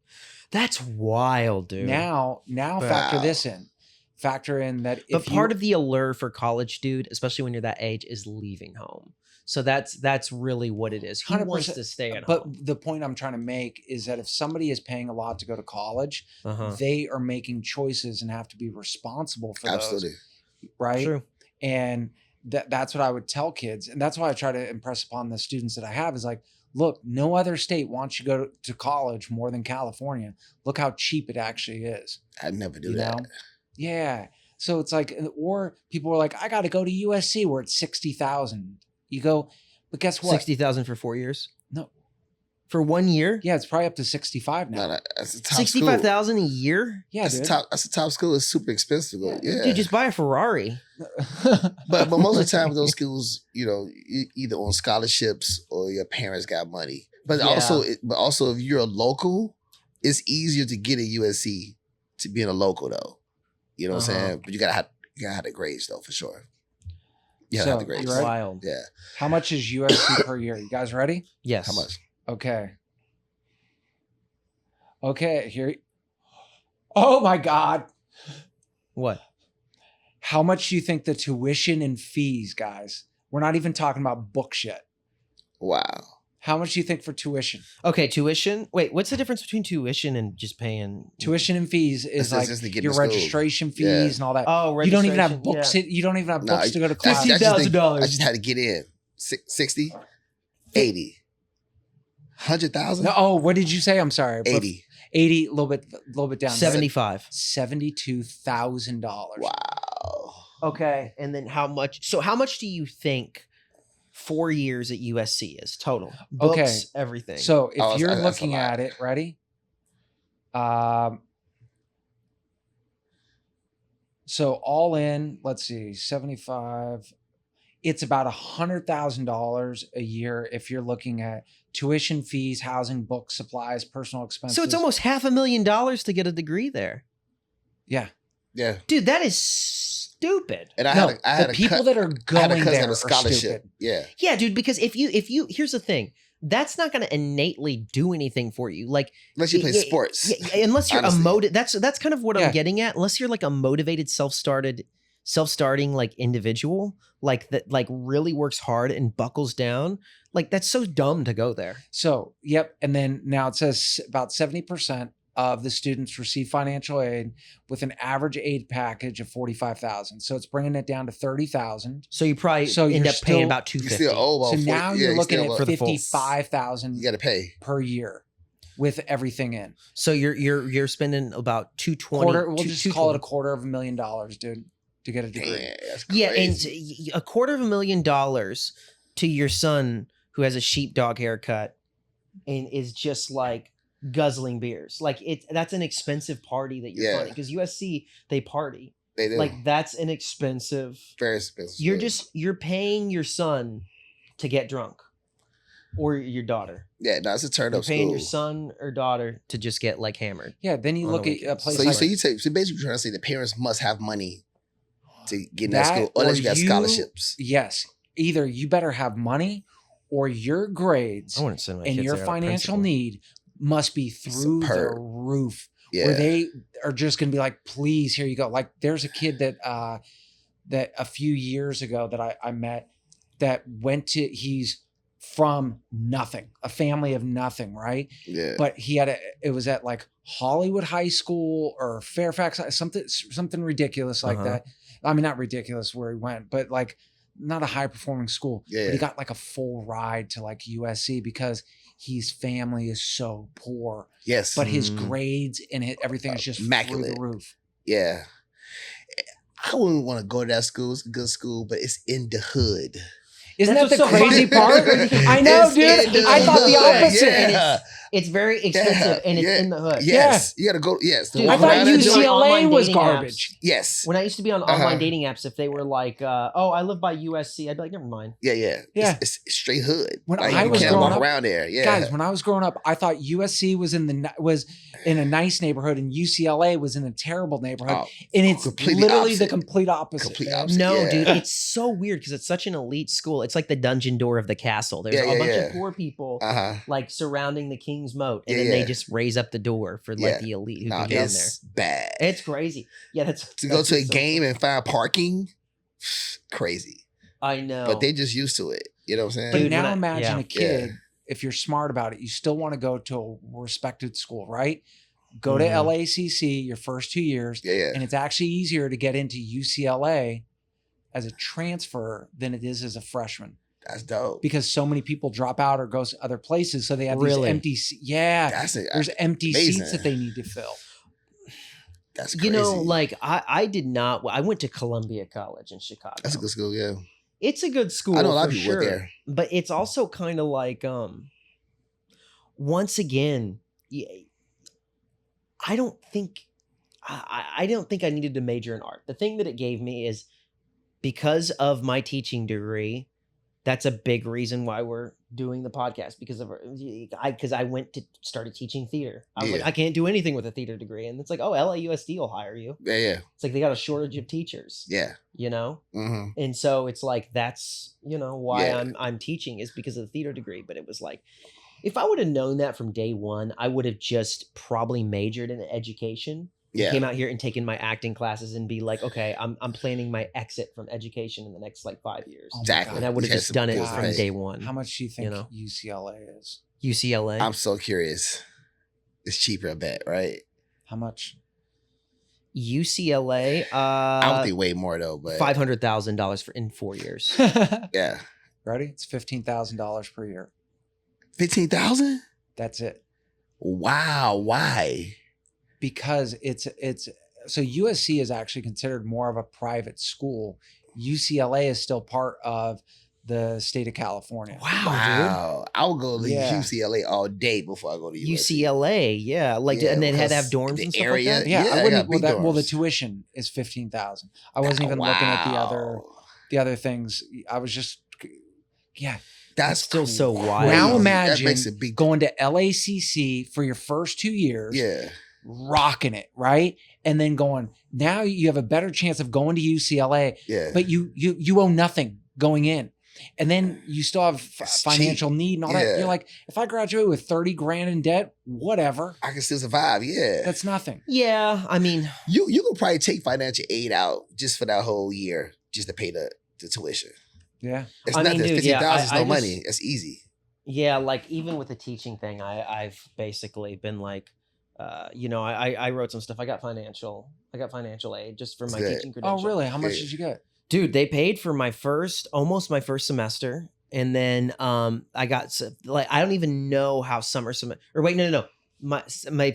That's wild, dude. Now factor Wow. this in. Factor in that But if part of the allure for college, dude, especially when you're that age, is leaving home. So that's really what it is. Who 100%, wants to stay at but home? the point I'm trying to make is that if somebody is paying a lot to go to college, Uh-huh. they are making choices and have to be responsible for Absolutely. those, right? True. And that's what I would tell kids. And that's why I try to impress upon the students that I have is like, look, no other state wants you to go to college more than California. Look how cheap it actually is. I'd never do You that. know? Yeah. So it's like, or people are like, I got to go to USC where it's 60,000. You go, but guess what? 60,000 for 4 years? No. For 1 year? Yeah, it's probably up to 65 now. No, that's a top 65,000 a year? Yeah, That's dude. a top. That's a top school. It's super expensive. Yeah. Dude, just buy a Ferrari. But most of the time, those schools, you know, either on scholarships or your parents got money. But Yeah. also, if you're a local, it's easier to get a USC to being a local though. You know what I'm Uh-huh. saying? But you gotta have the grades though for sure. You gotta So, have the grades. you ready? Wild. Yeah. How much is USC per year? You guys ready? Yes. How much? Okay. Okay, here. Oh my God. What? How much do you think the tuition and fees, guys? We're not even talking about book shit. Wow. How much do you think for tuition? Okay, tuition. Wait, what's the difference between tuition and just paying? Tuition and fees is That's like just to get your to school. registration fees Yeah. and all that. Oh, You don't even have registration, books. yeah. You don't even have No, books to go to I class. just think- $50,000. I just had to get in. 60, 80. 100,000? No, oh, what did you say? I'm sorry. 80. 80, a little bit down. 75. $72,000. Wow. Okay, and then how much? So how much do you think 4 years at USC is total? Books, Okay. everything. So if Oh, you're that's a looking lot. at it, ready? So all in, let's see, 75. It's about $100,000 a year if you're looking at tuition fees, housing, books, supplies, personal expenses. so it's almost $500,000 to get a degree there, yeah. Yeah. dude. That is stupid. And I No, had the a people cut- that are I had going a cousin there on are a scholarship. stupid. Yeah. Yeah, dude. Because if you here's the thing, that's not going to innately do anything for you. Like Unless you play Yeah, sports. yeah, unless you're Honestly. a motive. That's kind of what Yeah. I'm getting at. Unless you're like a motivated, self-starting like individual, like that, like really works hard and buckles down. Like that's so dumb to go there. So, yep. And then now it says about 70% of the students receive financial aid with an average aid package of 45,000. So it's bringing it down to 30,000. So you probably So end you're up paying still- about You 250. still owe about So 40 now yeah, you're you looking still at owe- the full- 55,000 You got to pay. per year with everything in. So you're spending about 220. Quarter, we'll just call it a 220. $250,000, dude, to get a degree. Damn, that's Yeah, and crazy. $250,000 to your son who has a sheepdog haircut and is just like guzzling beers. Like that's an expensive party that you're Yeah. funding because USC they party. They do. Like that's an expensive. very expensive. You're paying your son to get drunk, or your daughter. Yeah, no, it's a turn You're up paying school. your son or daughter to just get like hammered. Yeah, then you On look the at a weekends. place So like so basically you're trying to say the parents must have money to get in that That school unless or you got you- scholarships. yes, either you better have money or your grades I wouldn't send my and kids your there out of financial principle. need must be through the Superb. roof. Yeah. Where they are just going to be like, please, here you go. Like there's a kid that that a few years ago that I met that he's from nothing, a family of nothing, right? yeah. But it was at like Hollywood High School or Fairfax, something ridiculous like Uh-huh. that. I mean, not ridiculous where he went, but like not a high performing school. Yeah. But he got like a full ride to like USC because his family is so poor, Yes. but his Mm. grades and everything is just through Immaculate. the roof. Yeah. I wouldn't want to go to that school. It's a good school, but it's in the hood. Isn't That's that the what's so crazy funny. part? I know, It's in dude. the I thought the hood. opposite. Yeah. It's very expensive and it's yeah. in the hood. Yes. You got to go. Yes. Dude, I walk thought around that joint. UCLA UCLA was dating garbage. Yes. When I used to be on Uh-huh. online dating apps, if they were like, "Oh, I live by USC," I'd be like, "Never mind." Yeah. Yeah. Yeah. It's straight hood. When Like, I you was can't growing walk up- around there. Yeah. Guys, when I was growing up, I thought USC was in a nice neighborhood and UCLA was in a terrible neighborhood. Oh, And it's completely literally the opposite. complete opposite. Complete man. opposite. No, Yeah. dude, it's so weird because it's such an elite school. It's like the dungeon door of the castle. There's Yeah, a yeah, bunch yeah. of poor people uh-huh. like surrounding the king's moat, and Yeah, then they yeah. just raise up the door for like Yeah. the elite who No, can get in there. it's bad. It's crazy. Yeah, that's to go that's to a so game funny. and find parking, crazy. I know, But they just used to it. You know what I'm saying? But Dude, now when I- imagine yeah. a kid, if you're smart about it, you still want to go to a respected school, right? Go to Mhm. LACC your first 2 years, yeah, yeah. and it's actually easier to get into UCLA as a transfer than it is as a freshman That's dope. because so many people drop out or go to other places. So they have Really? these empty, yeah, That's it. there's empty seats amazing. that they need to fill. That's crazy. you know, like I did not. I went to Columbia College in Chicago. That's a good school. Yeah, It's a good school. I know a lot for of people sure, went there. but it's also kind of like once again, I don't think I don't think I needed to major in art. The thing that it gave me is because of my teaching degree. That's a big reason why we're doing the podcast because I went to started teaching theater. I was like, Yeah. I can't do anything with a theater degree, and it's like, oh, LAUSD will hire you. Yeah, yeah, It's like they got a shortage of teachers. yeah. You know. Mm-hmm. And so it's like that's why Yeah. I'm teaching is because of the theater degree. But it was like if I would have known that from day one, I would have just probably majored in education. Yeah. Came out here and taken my acting classes and be like, okay, I'm planning my exit from education in the next like 5 years. Oh my Exactly. And I would have You had just some done it bills to from pay. day one. How much do you think know? UCLA is? UCLA. I'm so curious. It's cheaper, I bet, right? How much? UCLA. I would think way more though, but $500,000 for in 4 years. yeah, Ready? It's $15,000 per year. 15,000. That's it. Wow. Why? Because it's so USC is actually considered more of a private school. UCLA is still part of the state of California. Wow. I'll go to Yeah. UCLA all day before I go to USC. UCLA, yeah, like Yeah, and they had to have because dorms the and stuff area- like that. Yeah, Yeah, I I wouldn't. got big Well, the dorms. tuition is 15,000. I wasn't even looking at Wow. the other things. I was just, yeah. That's still so crazy. wild. Now That imagine makes a big going to LACC for your first 2 years, Yeah. rocking it, right? And then going, now you have a better chance of going to UCLA, Yeah. but you owe nothing going in. And then you still have It's financial need and all Yeah. that. You're like, if I graduate with 30 grand in debt, whatever. I can still survive. Yeah. That's nothing. Yeah, I mean, You could probably take financial aid out just for that whole year, just to pay the tuition. Yeah. It's I mean, nothing. dude, yeah, 15,000 is I no just- money. That's easy. yeah, like even with the teaching thing, I've basically been like, I wrote some stuff. I got financial aid just for my Good. teaching credential. Oh, really? How much Yeah. did you get? Dude, they paid for almost my first semester, and then I got I don't even know how summer semester. Or wait, no. My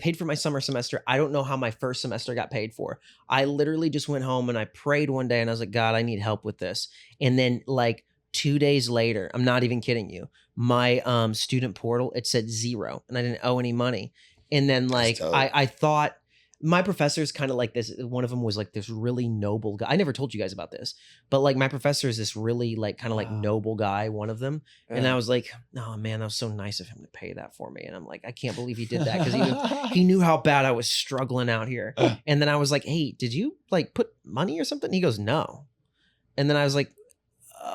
paid for my summer semester. I don't know how my first semester got paid for. I literally just went home and I prayed one day and I was like, God, I need help with this. And then like 2 days later, I'm not even kidding you, my student portal, it said 0 and I didn't owe any money. And then like dope. I thought my professor's kind of like this. One of them was like this really noble guy. I never told you guys about this, but like my professor is this really like kind of like Wow. noble guy, one of them. And Yeah. I was like, oh man, that was so nice of him to pay that for me. And I'm like, I can't believe he did that because he knew how bad I was struggling out here. And then I was like, hey, did you like put money or something? He goes, no. And then I was like,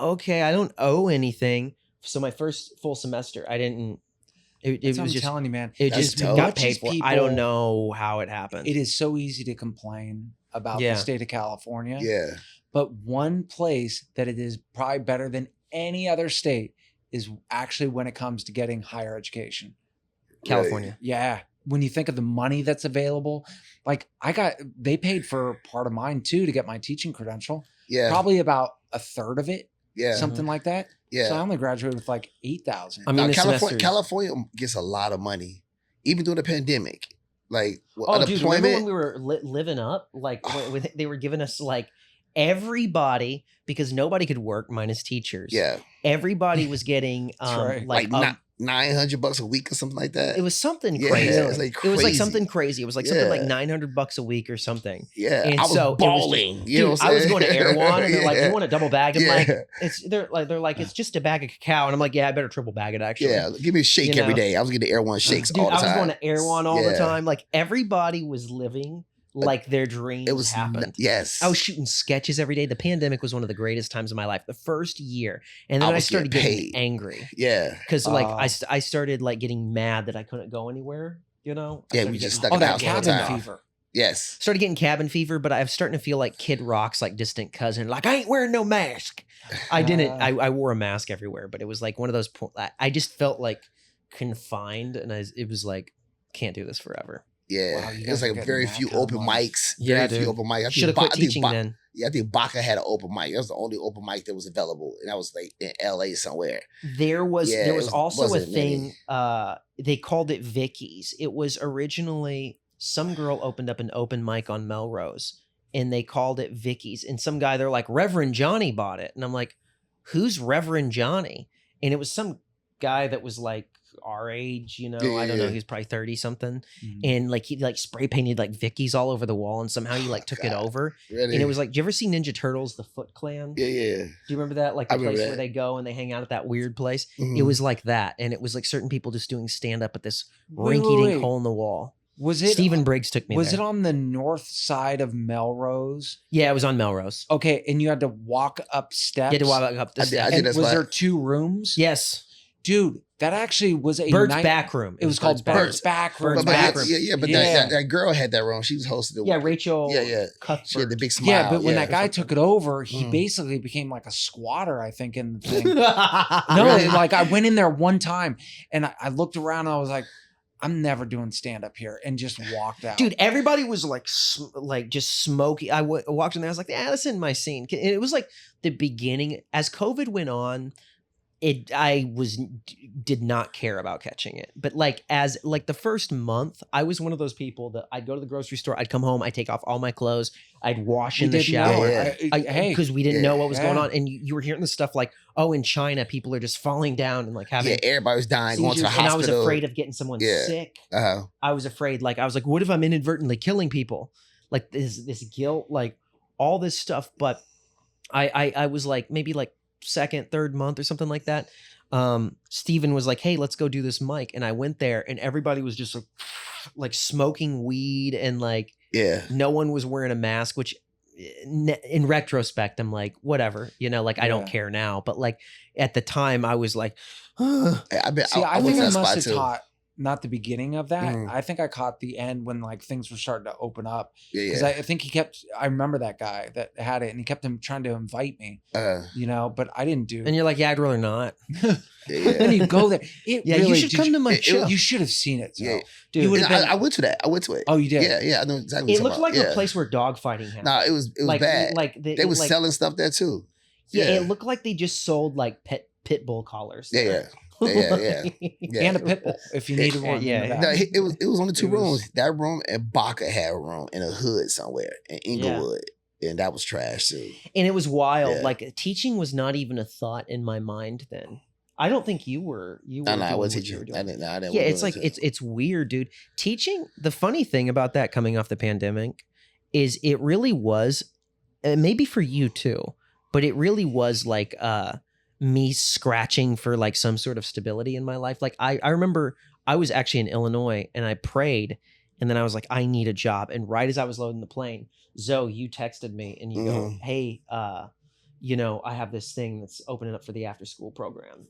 okay, I don't owe anything. So my first full semester, I didn't. It That's what was I'm just telling you, man. it That's just dope. got Much paid as for. I don't people- know how it happened. It is so easy to complain about Yeah. the state of California. Yeah. But one place that it is probably better than any other state is actually when it comes to getting higher education. California. Yeah. When you think of the money that's available, like they paid for part of mine too to get my teaching credential, Yeah. probably about a third of it, Yeah. something like that. Yeah. So I only graduated with like 8,000. I mean, the California, semesters- California gets a lot of money, even during the pandemic. Like with Oh, dude, remember unemployment. when we were living up? Like when they were giving us like everybody, because nobody could work minus teachers. Yeah. Everybody was getting That's right. like Like $900 a week or something like that. it was something Yeah, crazy. it was like It was like crazy. something crazy. It was like something like Yeah. $900 a week or something. Yeah. and I was so it was balling. just- you know Dude, what I'm I was saying? going to Erewhon and they're like, Yeah. "You want a double bag?" I'm like, Yeah. they're like, "It's just a bag of cacao," and I'm like, "Yeah, I better triple bag it actually." Yeah. Give me a shake You every know? day. I was getting the Air One shakes Dude, all the I was time. going to Erewhon all the Yeah. time. Like everybody was living like their dreams It was happened. yes. I was shooting sketches every day. The pandemic was one of the greatest times of my life. The first year, and then I was started getting getting paid. angry Yeah. because like Oh. I started like getting mad that I couldn't go anywhere. You know? I Yeah, started we just getting- stuck in the that house all the cabin time. fever. Yes. started getting cabin fever, but I'm starting to feel like Kid Rock's like distant cousin. Like I ain't wearing no mask. I didn't. I wore a mask everywhere, but it was like one of those. I just felt like confined, and it was like can't do this forever. Yeah. Wow, you it guys was are like getting very that few kind of open money. mics. Yeah, Very dude. few open mics. Should have quit teaching then. Yeah, I think Baca had an open mic. That was the only open mic that was available, and that was like in LA somewhere. There was Yeah, there it was also a wasn't thing. many. They called it Vicky's. It was originally some girl opened up an open mic on Melrose, and they called it Vicky's. And some guy, they're like, Reverend Johnny bought it, and I'm like, who's Reverend Johnny? And it was some guy that was like our age, you know. Yeah, I don't know. yeah. He was probably 30 something, Mhm. and like he like spray painted like Vicky's all over the wall, and somehow he like took it God. over. Really? And it was like, do you ever see Ninja Turtles, the Foot Clan? yeah, yeah. Do you remember that? Like I the remember place that. where they go and they hang out at that weird place. It Mhm. was like that, and it was like certain people just doing stand up at this Wait, rinky-dink wait. hole in the wall. Was it Stephen Briggs took me Was there. it on the north side of Melrose? Yeah, it was on Melrose. Okay, and you had to walk up steps. You had to walk up the I did- steps. I did And that's was why- there 2 rooms? Yes, Dude, that actually was a Bird's night- back room. It was called Bird's Back Room. Bird's But back yeah, room. yeah, but Yeah. That girl had that room. She was hosting the Yeah, Rachel. Yeah, yeah. Cuthbert. She had the big smile. Yeah, but when that guy took it over, he Mm. basically became like a squatter, I think, in the thing. no, No, like I went in there one time and I looked around and I was like, I'm never doing stand up here, and just walked out. dude, everybody was like, like just smoky. I walked in there. I was like, "Yeah, this isn't my scene." And it was like the beginning as COVID went on. I did not care about catching it. But like the first month, I was one of those people that I'd go to the grocery store, I'd come home, I'd take off all my clothes, I'd wash in the shower. Yeah. Because we didn't know what was going on. And you were hearing the stuff like, oh, in China, people are just falling down and like having everybody was dying, going to the hospital. And I was afraid of getting someone sick. I was afraid, I was like, what if I'm inadvertently killing people? Like this guilt, like all this stuff. But I was like maybe like second, third month or something like that. Steven was like, hey, let's go do this mic. And I went there and everybody was just like smoking weed and like, no one was wearing a mask, which in retrospect, I'm like, whatever, like I don't care now. But like at the time I was like, I think I must have taught not the beginning of that. I think I caught the end when like things were starting to open up. Because I think I remember that guy that had it and he kept trying to invite me, but I didn't do. And you're like, yeah, I'd rather not. Then you go there. Really, you should come to my show. You should have seen it. So. Dude, I went to that. I went to it. Oh, you did? Yeah. I know exactly. It looked like a place where dog fighting happened. No, it was like, bad. Like they were selling stuff there too. Yeah, it looked like they just sold like pit bull collars. Yeah. And a pit bull if you needed one. No, it was only 2 rooms. That room and Baca had a room in a hood somewhere in Inglewood. And that was trash too. And it was wild. Like teaching was not even a thought in my mind then. I don't think you were. No, I wasn't teaching. I didn't. Yeah, it's like it's weird, dude. Teaching. The funny thing about that coming off the pandemic is it really was, maybe for you too, but it really was like me scratching for like some sort of stability in my life. Like I remember I was actually in Illinois and I prayed and then I was like, I need a job. And right as I was loading the plane, Zoe, you texted me and you go, hey, I have this thing that's opening up for the after school program.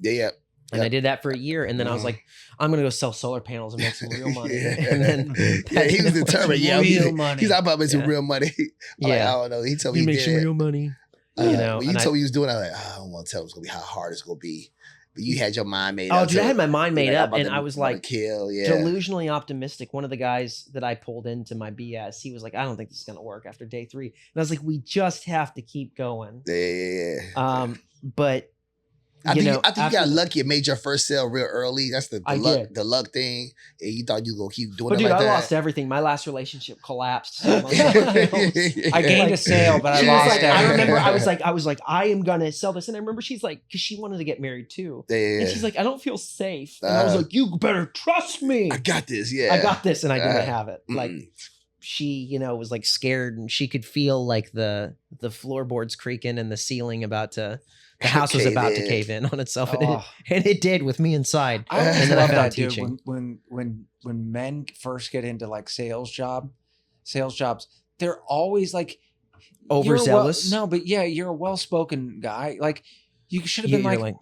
And I did that for a year. And then I was like, I'm going to go sell solar panels and make some real money. And then he was determined. Money. He's about to make some real money. I don't know. He told me he make some real money. When you told me he was doing it, I was like, I don't want to tell him it's going to be how hard it's going to be. But you had your mind made up. Oh, dude, I had my mind made up. And I was like delusionally optimistic. One of the guys that I pulled into my BS, he was like, I don't think this is going to work after day 3. And I was like, we just have to keep going. But I think you got lucky. It made your first sale real early. That's the luck thing. And you thought you were gonna keep doing it like that. I lost everything. My last relationship collapsed. So I gained a sale, but I lost everything. I remember I was like, I am gonna sell this. And I remember she's like, because she wanted to get married too. And she's like, I don't feel safe. And I was like, you better trust me. I got this. I got this, and I didn't have it. Like she, was like scared, and she could feel like the floorboards creaking and the ceiling about to. The house was about to cave in on itself, and it did with me inside. I always love that, dude. When men first get into like sales jobs, they're always like overzealous. You're a well-spoken guy. Like you should have been like,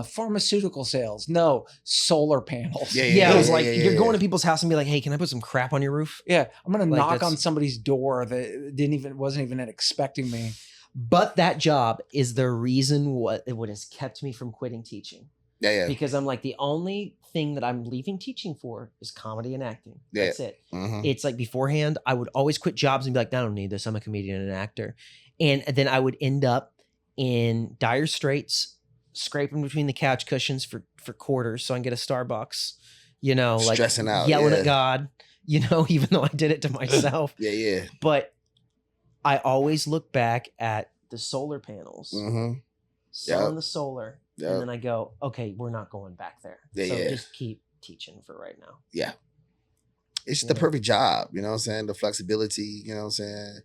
pharmaceutical sales. No, solar panels. It was like you're going to people's house and be like, hey, can I put some crap on your roof? Yeah, I'm gonna knock on somebody's door that wasn't even expecting me. But that job is the reason what has kept me from quitting teaching. Because I'm like, the only thing that I'm leaving teaching for is comedy and acting. That's it. It's like beforehand, I would always quit jobs and be like, I don't need this. I'm a comedian and an actor. And then I would end up in dire straits, scraping between the couch cushions for quarters so I can get a Starbucks, like stressing out, yelling at God, even though I did it to myself. But I always look back at the solar panels, selling the solar, and then I go, okay, we're not going back there. Just keep teaching for right now. It's the perfect job, you know what I'm saying? The flexibility, you know what I'm saying?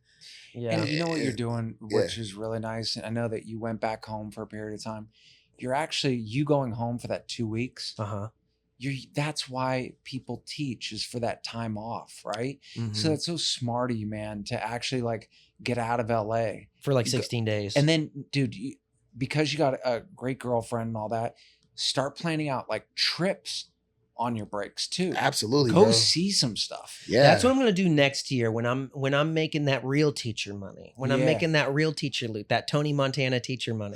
And you know what you're doing, which is really nice. And I know that you went back home for a period of time. You going home for that 2 weeks. That's why people teach, is for that time off, right? So that's so smart of you, man, to actually like get out of LA for like 16 days. And then, dude, because you got a great girlfriend and all that, start planning out like trips on your breaks too. Absolutely, go see some stuff. That's what I'm gonna do next year when I'm making that real teacher money. When I'm making that real teacher loot, that Tony Montana teacher money.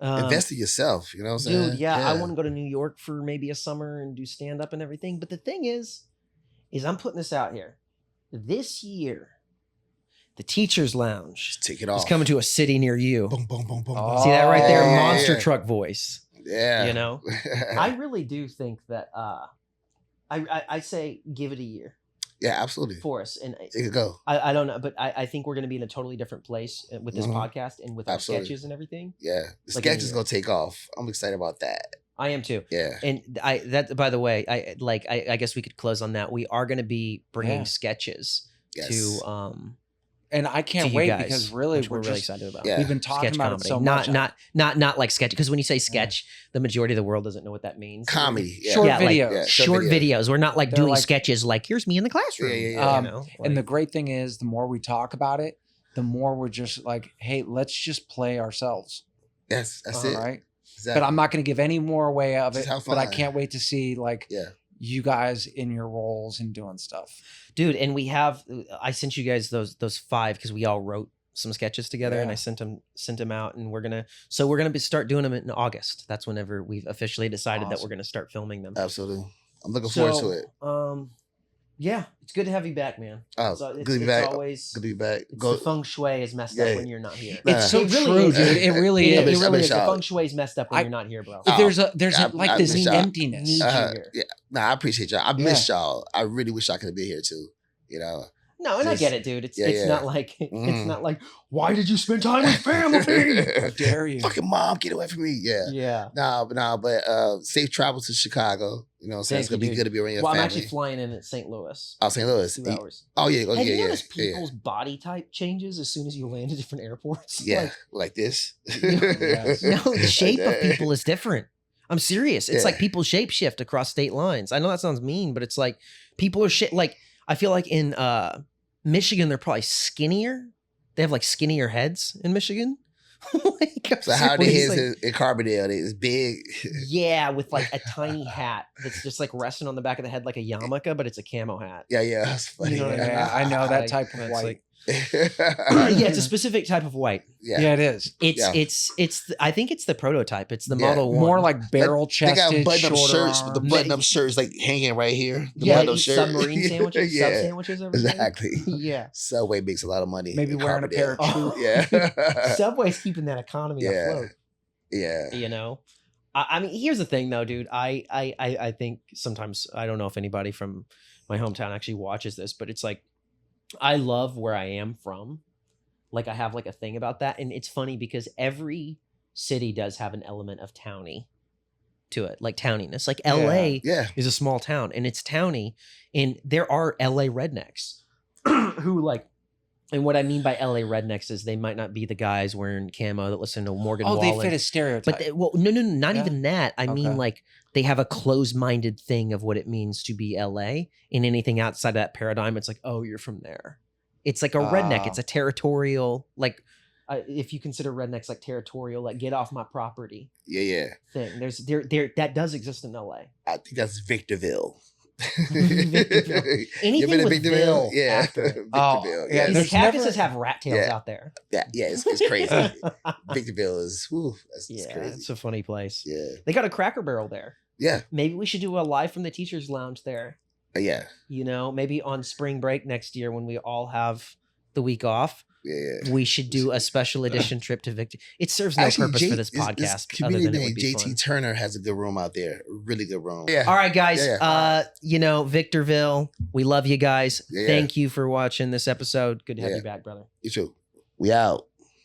Invest in yourself, you know what I'm saying? Dude, I want to go to New York for maybe a summer and do stand-up and everything. But the thing is I'm putting this out here. This year, the Teacher's Lounge take it off. is coming to a city near you. Boom, boom, boom, boom. See that right there? Monster truck voice. Yeah. You know, I really do think that I say give it a year yeah, absolutely. for us, and It could go. I don't know, but I think we're going to be in a totally different place with this Mhm. podcast and with our Absolutely. sketches and everything. Yeah, the Like sketch in a is year. gonna take off. I'm excited about that. I am too. Yeah. And that, by the way, I guess we could close on that. We are going to be bringing Yeah. sketches Yes. to And I to can't you wait guys, because really which we're we're really just, excited about. Yeah. we've been talking Sketch about comedy, it so much. not like sketch. Because when you say sketch, the majority of the world doesn't know what that means. Comedy. Yeah. Short Yeah, like videos. Yeah. Short videos. We're not like They're doing like- sketches like here's me in the classroom. Yeah, yeah, yeah. Um, You know, And the like- great thing is, the more we talk about it, the more we're just like, hey, let's just play ourselves. Yes, that's Uh-huh. it. Right. Exactly. But I'm not going to give any more away of Just it. have But I fun. can't wait to see like Yeah. you guys in your roles and doing stuff. dude, and we have. I sent you guys those 5 because we all wrote some sketches together, and Yeah. I sent them out, and we're gonna start doing them in August. That's whenever we've officially decided that we're Awesome. gonna start filming them. Absolutely. I'm looking forward to it. Yeah, it's good to have you back, man. Oh, So good to be back. Always Good to be back. it's Go. the feng shui is messed Yeah. up when you're not here. Nah. It's so It really true, is. dude. It really It is. I've really been is. The shocked. feng shui is messed up when I- you're not here, bro. Oh, There's I- like I've this been shocked. emptiness. Need you Uh-huh. here. Yeah. Nah, I appreciate y'all. I missed y'all. I really wish I could have been here too. You know. No, and I Just- get it, dude. It's yeah, yeah. not like it's Mhm. not like why did you spend time with family? How dare you? Fucking mom, get away from me. Yeah. yeah. But safe travel to Chicago. You know what I'm saying? Thank It's gonna you, be dude. good to be around your Well, I'm family. actually flying in at St. Louis. Oh, St. Louis. 2 hours. Oh yeah, oh, Have yeah, you yeah, noticed yeah. people's body type changes as soon as you land at different airports? Yeah, like this. Yes. No, the shape of Like that. people is different. I'm serious. It's Yeah. like people shape shift across state lines. I know that sounds mean, but it's like people are shit. Like I feel like in Michigan, they're probably skinnier. They have like skinnier heads in Michigan. Like, I'm So how the serious, heads like- in Carbondale? It's big. Yeah, with like a tiny hat that's just like resting on the back of the head like a yarmulke, but it's a camo hat. Yeah, yeah, that's funny. You know what I mean? Yeah, I know that Like, type of that's white. like- yeah, it's a specific type of white. yeah. Yeah, it is. It's I think it's the prototype. It's the Yeah. Model 1. More like barrel They got chested, button-up shorter shirts with the arms. button-up shirts like hanging right here. The yeah, button-up eat shirt. submarine sandwiches, sub yeah, sandwiches every day. exactly. Yeah. Subway makes a lot of money. Maybe in wearing a pair of Carbondale. shoes. Yeah, Subway's keeping that economy Yeah. afloat. yeah. You know, I mean, here's the thing, though, dude. I think sometimes I don't know if anybody from my hometown actually watches this, but it's like I love where I am from. Like I have like a thing about that, and it's funny because every city does have an element of towny to it, like towniness. Like L.A. Yeah, is a small town, and it's towny, and there are L.A. rednecks who like. And what I mean by LA rednecks is they might not be the guys wearing camo that listen to Morgan Oh, Wallen. they fit a stereotype. But no, not Yeah? even that. I mean, Okay. like they have a closed-minded thing of what it means to be LA. And anything outside of that paradigm, it's like, oh, you're from there. It's like a redneck. Ah. It's a territorial, like if you consider rednecks like territorial, like get off my property yeah. thing. There's there that does exist in LA. I think that's Victorville. Victorville. You Anything been to with Victorville? Ville Yeah, after it. Oh, Victorville. yeah, Yeah, These there's cactuses never- have rat tails Yeah. out there. yeah, it's crazy. Victorville is, whew, that's Yeah, crazy. it's a funny place. Yeah, They got a Cracker Barrel there. yeah, Maybe we should do a live from the teachers' lounge there. yeah, You know, maybe on spring break next year when we all have the week off, yeah. we should do a special edition trip to Victor. It serves no purpose for this podcast other than it would be JT fun. Turner has a good room out there, a really good room. Yeah, All right, guys. Yeah, You know, Victorville, we love you guys. Yeah. Thank you for watching this episode. Good to have Yeah. you back, brother. you too. We out.